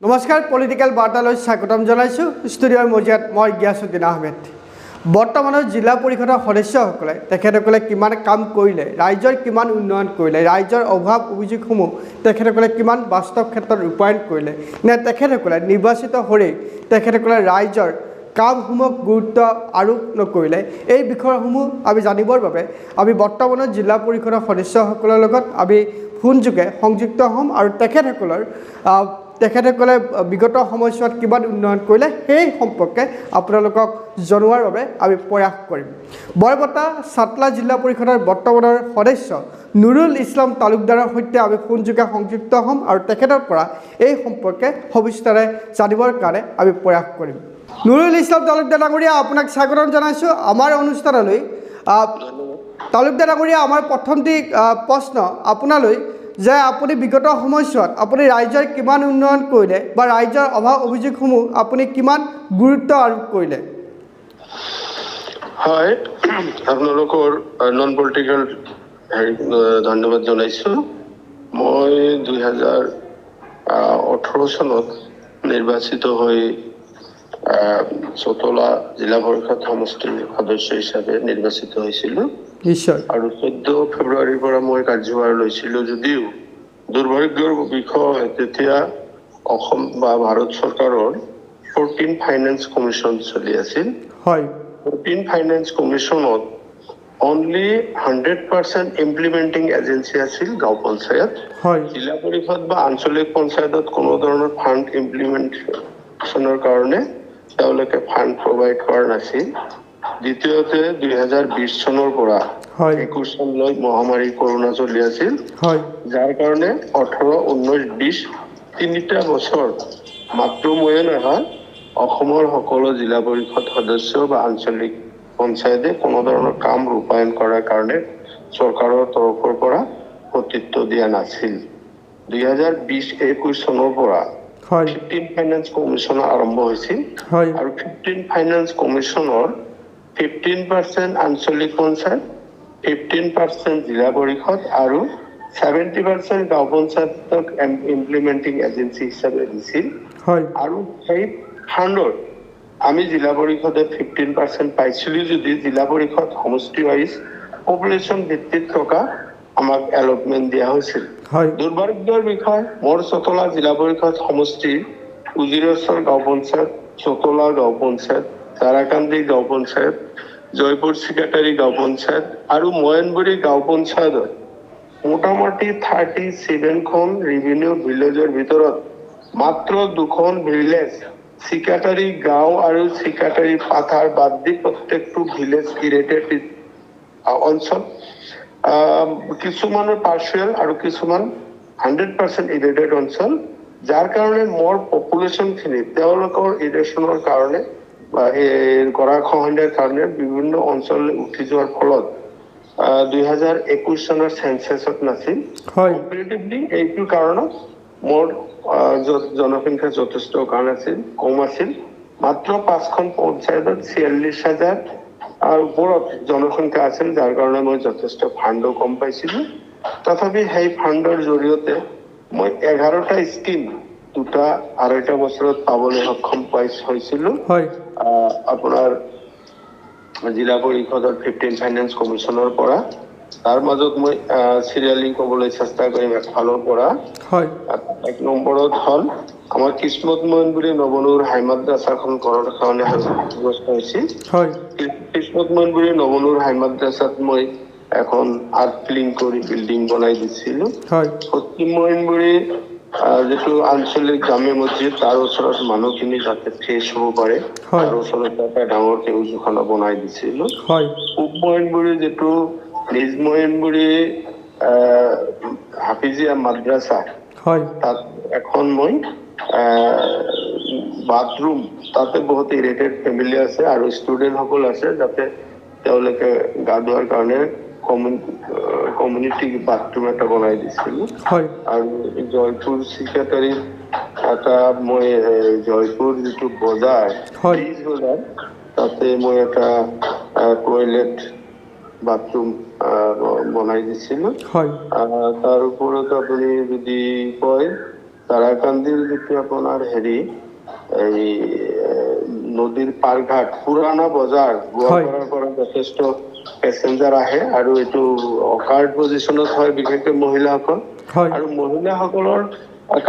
নমস্কাৰ পলিটিক্যাল বাৰ্তালৈ স্বাগতম জনাইছোঁ ষ্টুডিঅ'ৰ মজিয়াত মই গিয়াছুদ্দিন আহমেদ বৰ্তমানৰ জিলা পৰিষদৰ সদস্যসকলে তেখেতসকলে কিমান কাম কৰিলে ৰাজ্যৰ কিমান উন্নয়ন কৰিলে ৰাজ্যৰ অভাৱ অভিযোগসমূহ তেখেতসকলে কিমান বাস্তৱ ক্ষেত্ৰত ৰূপায়ণ কৰিলে নে তেখেতসকলে নিৰ্বাচিত হৈ তেখেতসকলে ৰাজ্যৰ কামসমূহ গুৰুত্ব আৰোপ নকৰিলে এই বিষয়সমূহ আমি জানিবৰ বাবে আমি বৰ্তমানৰ জিলা পৰিষদৰ সদস্যসকলৰ লগত আমি ফোনযোগে সংযুক্ত হ'ম আৰু তেখেতসকলে বিগত সময়ছোৱাত কিমান উন্নয়ন কৰিলে সেই সম্পৰ্কে আপোনালোকক জনোৱাৰ বাবে আমি প্ৰয়াস কৰিম বৰপেটা চাটলা জিলা পৰিষদৰ বৰ্তমানৰ সদস্য নুৰুল ইছলাম তালুকদাৰৰ সৈতে আমি ফোনযোগে সংযুক্ত হ'ম আৰু তেখেতৰ পৰা এই সম্পৰ্কে সবিস্তাৰে জানিবৰ কাৰণে আমি প্ৰয়াস কৰিম নুৰুল ইছলাম তালুকদাৰ ডাঙৰীয়া আপোনাক স্বাগতম জনাইছোঁ আমাৰ অনুষ্ঠানলৈ তালুকদাৰ ডাঙৰীয়া আমাৰ প্ৰথমটি প্ৰশ্ন আপোনালৈ যে আপুনি বিগত সময়ছোৱাত আপুনি ৰাজ্যৰ কিমান উন্নয়ন কৰিলে বা ৰাজ্যৰ অভাৱ অভিযোগসমূহ আপুনি কিমান গুৰুত্ব আৰোপ কৰিলে হয় আপোনালোকৰ নন পলিটিক্যাল ধন্যবাদ জনাইছোঁ মই 2018 চনত নিৰ্বাচিত হৈ চতলা জিলা পৰিষদ সমষ্টিৰ সদস্য হিচাপে নিৰ্বাচিত হৈছিলোঁ নিশ্চয় আৰু 14 ফেব্ৰুৱাৰীৰ পৰা মই কাৰ্যভাৰ লৈছিলোঁ যদিও দুৰ্ভাগ্যৰ বিষয় তেতিয়া অসম বা ভাৰত চৰকাৰৰ 14 ফাইনেন্স কমিশ্যন চলি আছিল হয় 14 ফাইনেন্স কমিশ্যনত অনলি 100% ইমপ্লিমেণ্টিং এজেঞ্চি আছিল গাঁও পঞ্চায়ত হয় জিলা পৰিষদ বা আঞ্চলিক পঞ্চায়তত কোনো ধৰণৰ ফাণ্ড ইমপ্লিমেণ্টেশ্যনৰ কাৰণে তেওঁলোকে ফাণ্ড প্ৰভাইড কৰা নাছিল দ্বিতীয়তে 2020 চনৰ পৰা 21 চনলৈ মহামাৰী কৰোনা চলি আছিল যাৰ কাৰণে 18, 19, 20 তিনিটা বছৰ মাত্ৰ ময়ে নহয় অসমৰ সকলো জিলা পৰিষদ সদস্য বা আঞ্চলিক পঞ্চায়তে কোনো ধৰণৰ কাম ৰূপায়ণ কৰাৰ কাৰণে চৰকাৰৰ তৰফৰ পৰা কৰ্তৃত্ব দিয়া নাছিল 2020-21 চনৰ পৰা 15 ফাইনেন্স কমিশ্যন আৰম্ভ হৈছিল আৰু 15 ফাইনেন্স কমিশ্যনৰ 15% আঞ্চলিক পঞ্চায়ত 15% জিলা পৰিষদ আৰু 70% গাঁও পঞ্চায়তক ইমপ্লিমেণ্টিং এজেঞ্চি হিচাপে দিছিল আৰু সেই ফাণ্ডৰ আমি জিলা পৰিষদে 15% পাইছিলোঁ যদি জিলা পৰিষদ সমষ্টি ৱাইজ পপুলেশ্যন ভিত্তিত থকা আমাক এলটমেণ্ট দিয়া হৈছিল দুৰ্ভাগ্যৰ বিষয় মোৰ চতলা জিলা পৰিষদ সমষ্টিৰ উজিৰেশ্বৰ গাঁও পঞ্চায়ত চতলা গাঁও পঞ্চায়ত তাৰাকান্দি গাঁও পঞ্চায়ত জয়পুৰ চিকাটাৰী গাঁও পঞ্চায়ত আৰু ময়নবুৰী গাঁও পঞ্চায়তত মোটামুটি 37খন ৰেভিনিউ ভিলেজৰ ভিতৰত মাত্ৰ 2খন ভিলেজ চিকাটাৰী গাঁও আৰু চিকাটাৰী পাথাৰ বাদ দি প্ৰত্যেকটো ভিলেজ ইৰেটেড অঞ্চল কিছুমানৰ পাৰ্চিয়েল আৰু কিছুমান 100% ইৰেটেড অঞ্চল যাৰ কাৰণে মোৰ পপুলেশ্যনখিনি তেওঁলোকৰ ইৰেশ্যনৰ কাৰণে বা এই গৰাখহনীয়াৰ কাৰণে বিভিন্ন অঞ্চললৈ উঠি যোৱাৰ ফলত 2021 চনৰ চেঞ্চাছত নাছিল কম্পেৰেটিভলি এইটো কাৰণত মোৰ জনসংখ্যা যথেষ্ট কম আছিল মাত্ৰ 5খন পঞ্চায়তত 46,000 ওপৰত জনসংখ্যা আছিল যাৰ কাৰণে মই যথেষ্ট ফাণ্ডো কম পাইছিলোঁ তথাপি সেই ফাণ্ডৰ জৰিয়তে মই 11টা স্কিম 2-2.5 বছৰত পাবলৈ সক্ষম হৈছিলোঁ আপোনাৰ জিলা পৰিষদৰ 15 ফাইনেন্স কমিশ্যনৰ পৰা তাৰ মাজত মই চিৰিয়েলিং ক'বলৈ চেষ্টা কৰিম এফালৰ পৰা এক নম্বৰত হ'ল আমাৰ কিসমত ময়নবুৰী নৱনুৰ হাই মাদ্ৰাছাখন ঘৰত কাৰণে ব্যৱস্থা হৈছিল কিসমত ময়নবুৰী নৱনুৰ হাই মাদ্ৰাছাত মই এখন আৰ্ট ফিলিং কৰি বিল্ডিং বনাই দিছিলোঁ পশ্চিম ময়নবুৰী যিটো আঞ্চলিক জামে মছজিদ তাৰ ওচৰত মানুহখিনি যাতে ফ্ৰেছ হ'ব পাৰে তাৰ ওচৰত এটা ডাঙৰ সেউজখানা বনাই দিছিলোঁ পূব ময়নবুৰী যিটো নিজ ময়নবুৰী হাফিজিয়া মাদ্ৰাছা তাত এখন মই বাথৰুম তাতে বহুত ইৰেটেড ফেমিলি আছে আৰু ষ্টুডেণ্টসকল আছে যাতে তেওঁলোকে গা ধোৱাৰ কাৰণে কমিউনিটি বাথৰুম এটা বনাই দিছিলোঁ আৰু জয়পুৰ চিকাটাৰীত এটা মই জয়পুৰ যিটো বজাৰ তাতে মই এটা টয়লেট বাথৰুম বনাই দিছিলোঁ তাৰ ওপৰত আপুনি যদি কয় তাৰাকান্দিৰ যিটো আপোনাৰ হেৰি এই নদীৰ পাৰঘাট পুৰাণা বজাৰ গোৱালপাৰাৰ পৰা যথেষ্ট পেচেঞ্জাৰ আহে আৰু এইটো অকাৰ্ড পজিশ্যনত হয় বিশেষকৈ মহিলাসকল হয় আৰু মহিলাসকলৰ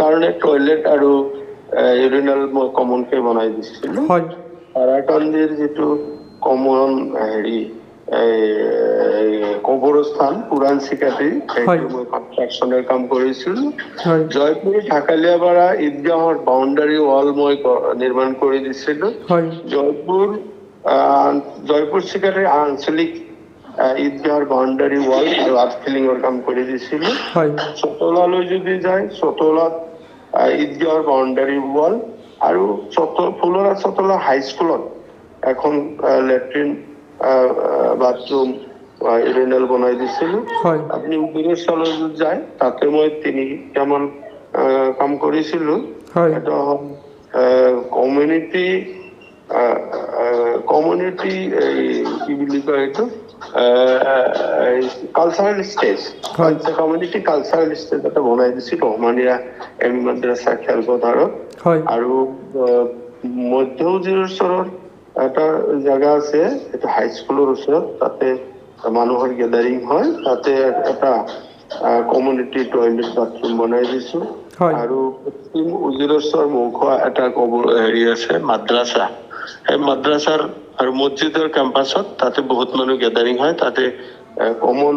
কাৰণে টয়লেট আৰু ইউৰিনেল মই কমনকৈ বনাই দিছিলোঁ হয় তাৰাকান্দিৰ যিটো কমন হেৰি কবৰস্থান পুৰাণ চিকাটি সেইটো মই কনষ্ট্ৰাকশ্যনৰ কাম কৰিছিলোঁ হয় জয়পুৰ ঢাকালিয়াপাৰা ঈদগাহৰ বাউণ্ডাৰী ৱাল মই নিৰ্মাণ কৰি দিছিলোঁ হয় জয়পুৰ চিকাটিৰ আঞ্চলিক ঈদগাহৰ বাউণ্ডাৰী ৱাল আৰু আৰ্টফিলিঙৰ কাম কৰি দিছিলোঁ হয় চতলালৈ যদি যায় চতলাত ঈদগাহৰ বাউণ্ডাৰী ৱাল আৰু ফুলৰা চতলা হাইস্কুলত এখন লেট্ৰিন বাথৰুম ইউৰিনেল বনাই দিছিলোঁ হয় আপুনি উপিৰেশ্বৰলৈ যদি যায় তাতে মই 3টা মান কাম কৰিছিলোঁ হয় এটা হ'ল কমিউনিটি কি বুলি কয় এইটো কালচাৰেল ষ্টেজ হয় কমিউনিটি কালচাৰেল ষ্টেজ এটা বনাই দিছিলোঁ ৰহমানিয়া এম মাদ্ৰাছা খেলপথাৰত হয় আৰু মধ্য উজিৰেশ্বৰৰ এটা জেগা আছে এইটো হাইস্কুলৰ ওচৰত তাতে মানুহৰ গেদাৰিং হয় তাতে এটা কমিউনিটি টয়লেট বাথৰুম বনাই দিছোঁ হয় আৰু পশ্চিম উজিৰেশ্বৰ মুখোৱা এটা হেৰি আছে মাদ্ৰাছা সেই মাদ্ৰাছাৰ আৰু মছজিদৰ কেম্পাছত তাতে বহুত মানুহ গেদাৰিং হয় তাতে কমন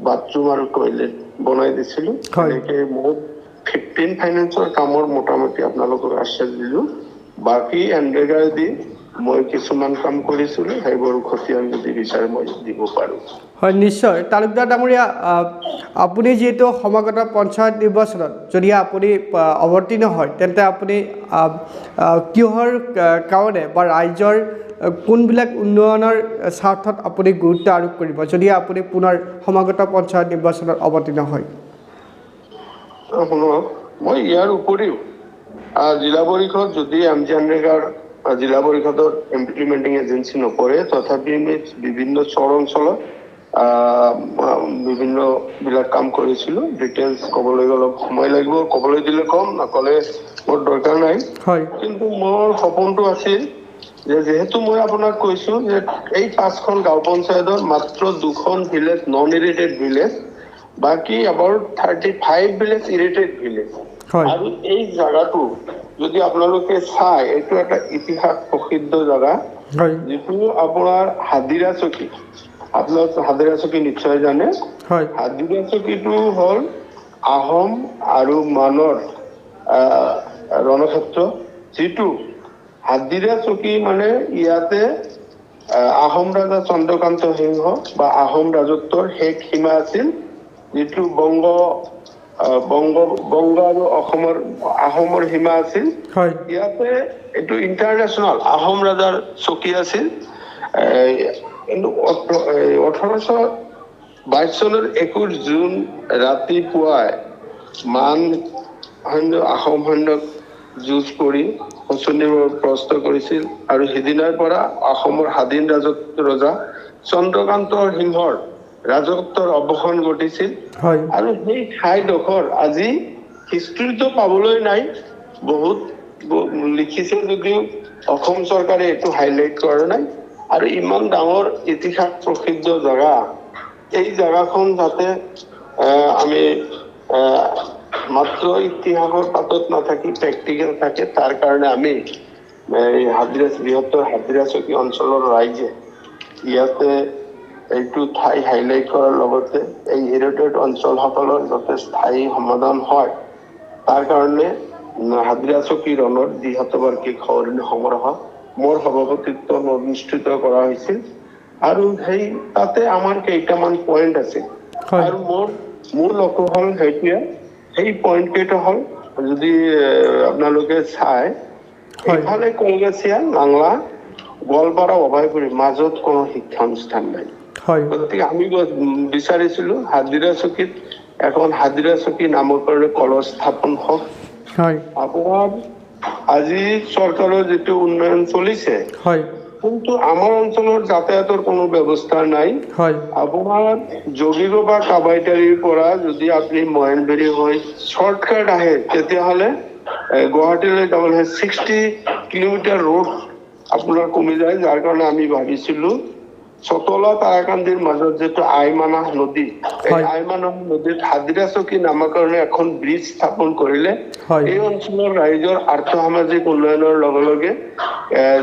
বাথৰুম আৰু টয়লেট বনাই দিছিলোঁ হয় এনেকে বহুত 15 ফাইনেন্সৰ কামৰ মোটামুটি আপোনালোকক আশ্বাস দিলোঁ বাকী এনৰেগাৰ দি মই কিছুমান কাম কৰিছিলোঁ সেইবোৰ খতিয়ান যদি বিচাৰে মই দিব পাৰোঁ হয় নিশ্চয় তালুকদাৰ ডাঙৰীয়া আপুনি যিহেতু সমাগত পঞ্চায়ত নিৰ্বাচনত যদি আপুনি অৱতীৰ্ণ হয় তেন্তে আপুনি কিহৰ কাৰণে বা ৰাইজৰ কোনবিলাক উন্নয়নৰ স্বাৰ্থত আপুনি গুৰুত্ব আৰোপ কৰিব যদি আপুনি পুনৰ সমাগত পঞ্চায়ত নিৰ্বাচনত অৱতীৰ্ণ হয় শুনক মই ইয়াৰ উপৰিও জিলা পৰিষদ যদি এমজিএনৰেগাৰ জিলা পৰিষদৰ ইমপ্লিমেণ্টিং এজেঞ্চি নকৰে তথাপি আমি বিভিন্ন চৰ অঞ্চলত বিভিন্ন বিলাক কাম কৰিছিলোঁ ডিটেইলছ ক'বলৈ অলপ সময় লাগিব ক'বলৈ দিলে কম নক'লে মোৰ দৰকাৰ নাই হয় কিন্তু মোৰ সপোনটো আছিল যে যেহেতু মই আপোনাক কৈছোঁ যে এই 5খন গাঁও পঞ্চায়তৰ মাত্ৰ 2খন ভিলেজ নন ইৰিটেড ভিলেজ বাকী এবাউট 35 ভিলেজ ইৰিটেড ভিলেজ হয় আৰু এই জাগাটো যদি আপোনালোকে চাই এইটো এটা ইতিহাস প্ৰসিদ্ধ জাগা হয় যিটো আপোনাৰ হাদিৰা চকী আপোনাৰ হাদিৰা চকী নিশ্চয় জানে হয় হাদিৰা চকীটো হ'ল আহোম আৰু মানৰ ৰণক্ষেত্ৰ যিটো হাদিৰা চকী মানে ইয়াতে আহোম ৰাজা চন্দ্ৰকান্ত সিংহ বা আহোম ৰাজত্বৰ শেষ সীমা আছিল যিটো বংগ আৰু অসমৰ আহোমৰ সীমা আছিল হয় ইয়াতে এইটো ইণ্টাৰনেশ্যনেল আহোম ৰাজাৰ চকী আছিল কিন্তু 1822 চনৰ 21 জুন ৰাতিপুৱাই মান আহোম সৈন্যক যুঁজ কৰি শোচনীয় প্ৰস্ত কৰিছিল আৰু সিদিনাৰ পৰা অসমৰ স্বাধীন ৰজা চন্দ্ৰকান্ত সিংহৰ ৰাজত্বৰ অৱসান ঘটিছিল হয় আৰু সেই ঠাইডোখৰ আজি হিষ্ট্ৰীটো পাবলৈ নাই বহুত লিখিছে যদিও অসম চৰকাৰে এইটো হাইলাইট কৰা নাই আৰু ইমান ডাঙৰ ইতিহাস প্ৰসিদ্ধ জেগা এই জেগাখন যাতে আমি মাত্ৰ ইতিহাসৰ পাতত নাথাকি প্ৰেক্টিকেল থাকে তাৰ কাৰণে আমি এই বৃহত্তৰ হাজিৰা চকী অঞ্চলৰ ৰাইজে ইয়াতে এইটো ঠাই হাইলাইট কৰাৰ লগতে এই ইৰিটেড অঞ্চলসকলৰ যাতে স্থায়ী সমাধান হয় তাৰ কাৰণে হাজিৰা চকী ৰণত ২৭বাৰ্ষিক সঁৱৰণি সমাৰোহ মোৰ সভাপতিত্বত অনুষ্ঠিত কৰা হৈছিল আৰু সেই তাতে আমাৰ কেইটামান পইণ্ট আছিল আৰু মোৰ লক্ষ্য হ'ল সেইটোৱে সেই পইণ্ট কেইটা হ'ল যদি আপোনালোকে চাই এইফালে কলগেছিয়া নাংলা গোৱালপাৰা অভয়পুৰী মাজত কোনো শিক্ষানুষ্ঠান নাই গতিকে আমি বিচাৰিছিলোঁ হাজিৰা চকীত এখন হাজিৰা চকী নামকৰণে কলজ স্থাপন হওক আপোনাৰ আজি চৰকাৰৰ যিটো উন্নয়ন চলিছে কিন্তু আমাৰ অঞ্চলত যাতায়াতৰ কোনো ব্যৱস্থা নাই। হয় আপোনাৰ যোগীগোপা কাবাইতাৰীৰ পৰা যদি আপুনি মহেনবেৰী হৈ শ্বৰ্টকাট আহে তেতিয়াহ'লে গুৱাহাটীলৈ যাবলৈ 60 কিলোমিটাৰ ৰোড আপোনাৰ কমি যায়, যাৰ কাৰণে আমি ভাবিছিলো চতলা তাৰাকান্দিৰ মাজত যিটো আইমানাহ নদী, এই হয়। আইমানাহ নদীত হাজিৰা চকী নামাকৰণে এখন ব্ৰিজ স্থাপন কৰিলে হয়। এই অঞ্চলৰ ৰাইজৰ আৰ্থ-সামাজিক উন্নয়নৰ লগে লগে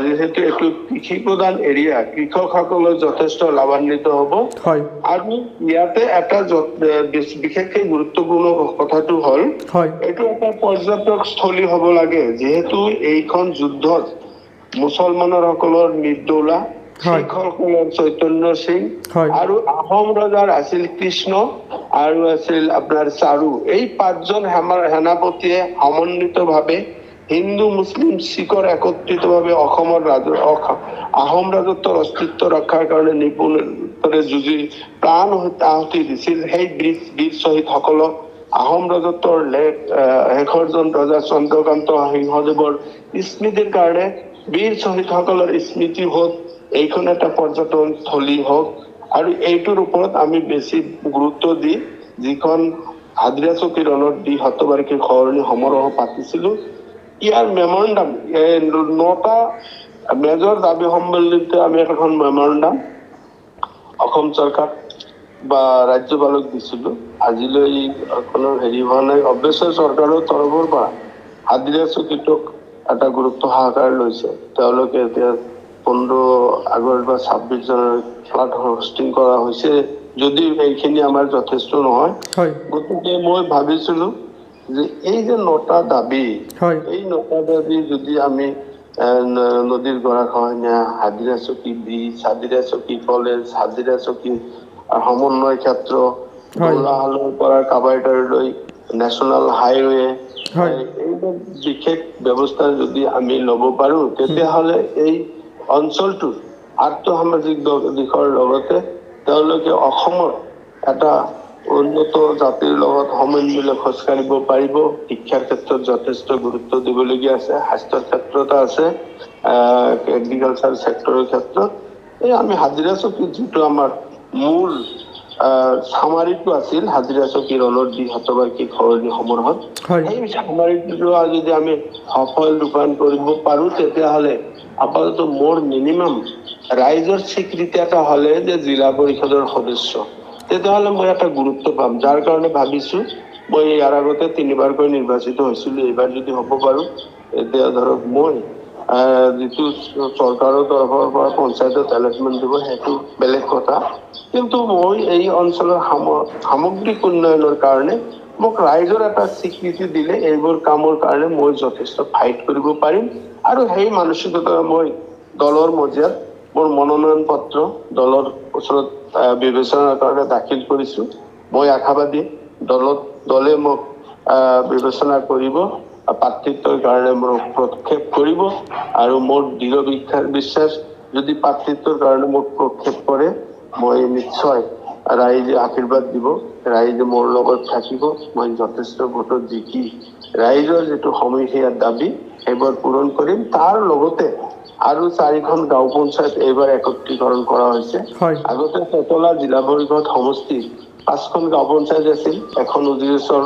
যিহেতু এইটো কৃষি প্ৰধান এৰিয়া, কৃষকসকলৰ যথেষ্ট লাভান্বিত হ'ব। হয় আৰু ইয়াতে এটা বিশেষকৈ গুৰুত্বপূৰ্ণ কথাটো হ'ল হয় এইটো এটা পৰ্যটক স্থলী হ'ব লাগে, যিহেতু এইখন যুদ্ধত মুছলমানৰ সকলৰ নিৰ্দৌলা, হয়। শিখসকলৰ চৈতন্য সিং হয়। আৰু আহোম ৰজাৰ আছিল কৃষ্ণ আৰু আছিল আপোনাৰ চাৰু। এই 5জন সেনাপতিয়ে সমন্বিতভাৱে হিন্দু মুছলিম শিখৰ একত্ৰিতভাৱে অসমৰ আহোম ৰাজত্বৰ অস্তিত্ব ৰক্ষাৰ কাৰণে নিপুণৰে যুঁজি প্ৰাণ আহুতি দিছিল। সেই বীৰ শ্বহীদসকলক আহোম ৰাজত্বৰ শেষৰজন ৰজা চন্দ্ৰকান্ত সিংহদেৱৰ স্মৃতিৰ কাৰণে বীৰ শ্বহীদসকলৰ স্মৃতি হওক, এইখন এটা পৰ্যটন স্থলী হওক, আৰু এইটোৰ ওপৰত আমি বেছি গুৰুত্ব দি যিখন হাজিৰা চকী ৰণত দি শতবাৰ্ষিকী সৰণি সমাৰোহ পাতিছিলো, ইয়াৰ মেমৰেণ্ডাম 9টা মেজৰ দাবী সম্বলিত আমি এখন মেমৰেণ্ডাম অসম চৰকাৰ বা ৰাজ্যপালক দিছিলো। আজিলৈ কোনো হেৰি হোৱা নাই। অৱশ্যে চৰকাৰৰ তৰফৰ পৰা হাজিৰা চকীটোক এটা গুৰুত্ব সহকাৰে লৈছে। তেওঁলোকে এতিয়া 15 আগষ্ট বা 26 জানুৱাৰীত ফ্লাড হোষ্টিং কৰা হৈছে, যদিও এইখিনি আমাৰ যথেষ্ট নহয়। হয় গতিকে মই ভাবিছিলো যে এই যে 9টা দাবী, হয় এই 9টা দাবী যদি আমি নদীৰ গৰাখহনীয়া, হাজিৰা চকী ব্ৰিজ, হাজিৰা চকী কলেজ, হাজিৰা চকী সমন্বয় ক্ষেত্ৰ, হয়। গোলাহালৰ পৰা কাবাইতাৰীলৈ নেশ্যনেল হাইৱে, হয় এইবোৰ বিশেষ ব্যৱস্থা যদি আমি ল'ব পাৰো, তেতিয়াহ'লে এই অঞ্চলটোৰ আৰ্থ-সামাজিক দিশৰ লগতে তেওঁলোকে অসমৰ এটা উন্নত জাতিৰ লগত সমন্বয় খোজকাঢ়িব পাৰিব। শিক্ষাৰ ক্ষেত্ৰত যথেষ্ট গুৰুত্ব দিবলগীয়া আছে, স্বাস্থ্যৰ ক্ষেত্ৰত আছে, এগ্ৰিকালচাৰ ছেক্টৰৰ ক্ষেত্ৰত। এই আমি হাজিৰা চকীত যিটো আমাৰ মূল চামাৰিটো আছিল, হাজিৰা চকী ৰণত দি শতবাৰ্ষিকী সৰণি সমাৰোহত, হয় সেই চামাৰিটো যদি আমি সফল ৰূপায়ণ কৰিব পাৰো, তেতিয়াহ'লে আপাতত মোৰ মিনিমাম ৰাইজৰ স্বীকৃতি এটা হ'লে যে জিলা পৰিষদৰ সদস্য, তেতিয়াহ'লে মই এটা গুৰুত্ব পাম। যাৰ কাৰণে ভাবিছো মই ইয়াৰ আগতে 3বাৰকৈ নিৰ্বাচিত হৈছিলো, এইবাৰ যদি হ'ব পাৰো, এতিয়া ধৰক মই যিটো চৰকাৰৰ তৰফৰ পৰা পঞ্চায়তত এলটমেণ্ট দিব সেইটো বেলেগ কথা, কিন্তু মই এই অঞ্চলৰ সামগ্ৰিক উন্নয়নৰ কাৰণে মোক ৰাইজৰ এটা স্বীকৃতি দিলে এইবোৰ কামৰ কাৰণে মই যথেষ্ট ফাইট কৰিব পাৰিম। আৰু সেই মানসিকতা মই দলৰ মজিয়াত মোৰ মনোনয়ন পত্ৰ দলৰ ওচৰত বিবেচনাৰ কাৰণে দাখিল কৰিছো। মই আশাবাদী দলে মোক বিবেচনা কৰিব, প্ৰাৰ্থিত্বৰ কাৰণে মোক প্ৰক্ষেপ কৰিব, আৰু মোৰ দৃঢ় বিশ্বাস যদি প্ৰাৰ্থিত্বৰ কাৰণে মোক প্ৰক্ষেপ কৰে, মই নিশ্চয় ৰাইজে আশীৰ্বাদ দিব, ৰাইজে মোৰ লগত থাকিব। মই যথেষ্ট ভোটত জিকি ৰাইজৰ যিটো সমস্যাৰ দাবী সেইবোৰ পূৰণ কৰিম। তাৰ লগতে আৰু 4খন গাঁও পঞ্চায়ত এইবাৰ একত্ৰীকৰণ কৰা হৈছে। হয় আগতে চতলা জিলা পৰিষদ সমষ্টি 5খন গাঁও পঞ্চায়ত আছিল, এখন উজিৰেশ্বৰ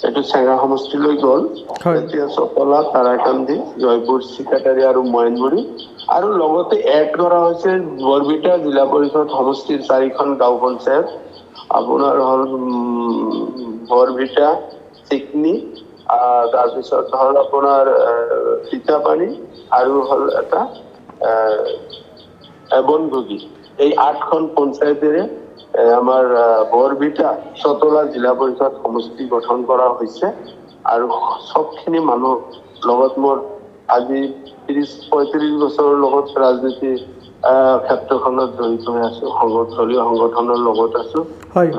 এইটো চেঙা সমষ্টিলৈ গ'ল। হয় এতিয়া চতলা, তাৰাকান্দি, জয়পুৰ, চিকাতাৰী আৰু মহেনগুৰি, আৰু লগতে এড কৰা হৈছে বৰবিটা জিলা পৰিষদ সমষ্টিৰ 4খন গাঁও পঞ্চায়ত। আপোনাৰ হ'ল বৰবিটা, চিকনি, তাৰপিছত হ'ল আপোনাৰ চিতাপানী, আৰু হ'ল এটা বনভোগী। এই 8খন পঞ্চায়তেৰে আমাৰ বৰবিটা চতলা জিলা পৰিষদ সমষ্টি গঠন কৰা হৈছে। আৰু সবখিনি মানুহ লগত মোৰ আজি 30-35 বছৰৰ লগত ৰাজনীতি ক্ষেত্ৰখনত জড়িত হৈ আছো, দলীয় সংগঠনৰ লগত আছো। হয়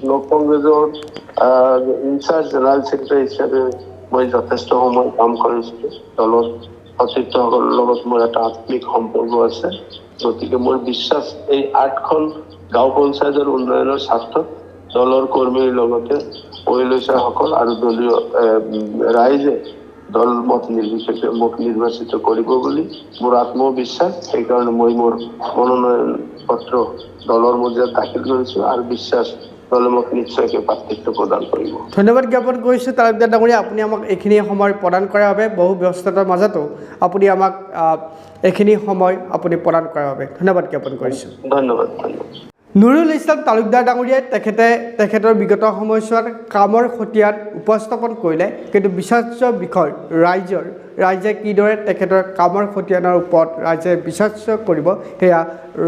ব্লক কংগ্ৰেছৰ ইনচাৰ্জ জেনেৰেল ছেক্ৰেটাৰী হিচাপে মই যথেষ্ট সময় কাম কৰিছিলো। দলৰ সতীৰ্থসকলৰ লগত মোৰ এটা আত্মিক সম্পৰ্ক আছে। গতিকে মোৰ বিশ্বাস এই 8খন গাঁও পঞ্চায়তৰ উন্নয়নৰ স্বাৰ্থত দলৰ কৰ্মীৰ লগতে সকল আৰু দলীয় ৰাইজে দল মত নিৰ্বিশেষে মোক নিৰ্বাচিত কৰিব বুলি মোৰ আত্মবিশ্বাস। সেইকাৰণে মই মোৰ মনোনয়ন পত্ৰ দলৰ মজিয়াত দাখিল কৰিছোঁ আৰু বিশ্বাস দলে মোক নিশ্চয়কৈ প্ৰাৰ্থিত্ব প্ৰদান কৰিব। ধন্যবাদ জ্ঞাপন কৰিছোঁ তালুকদাৰ ডাঙৰীয়া, আপুনি আমাক এইখিনি সময় প্ৰদান কৰাৰ বাবে, বহু ব্যস্ততাৰ মাজতো আপুনি আমাক এইখিনি সময় আপুনি প্ৰদান কৰাৰ বাবে ধন্যবাদ জ্ঞাপন কৰিছোঁ। ধন্যবাদ। নুৰুল ইছলাম তালুকদাৰ ডাঙৰীয়াই তেখেতৰ বিগত সময়ছোৱাত কামৰ খতিয়ান উপস্থাপন কৰিলে, কিন্তু বিচাৰ্য বিষয় ৰাইজে কিদৰে তেখেতৰ কামৰ খতিয়ানৰ ওপৰত ৰাইজে বিচাৰ্য কৰিব, সেয়া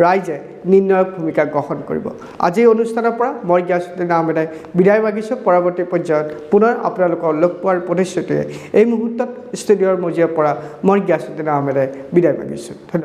ৰাইজে নিৰ্ণায়ক ভূমিকা গ্ৰহণ কৰিব। আজিৰ অনুষ্ঠানৰ পৰা মই গিয়াছুদ্দিন আহমেদে বিদায় মাগিছোঁ। পৰৱৰ্তী পৰ্যায়ত পুনৰ আপোনালোকক লগ পোৱাৰ প্ৰতিশ্ৰুতিৰে এই মুহূৰ্তত ষ্টুডিঅ'ৰ মজিয়াৰ পৰা মই গিয়াছুদ্দিন আহমেদে বিদায় মাগিছোঁ। ধন্যবাদ।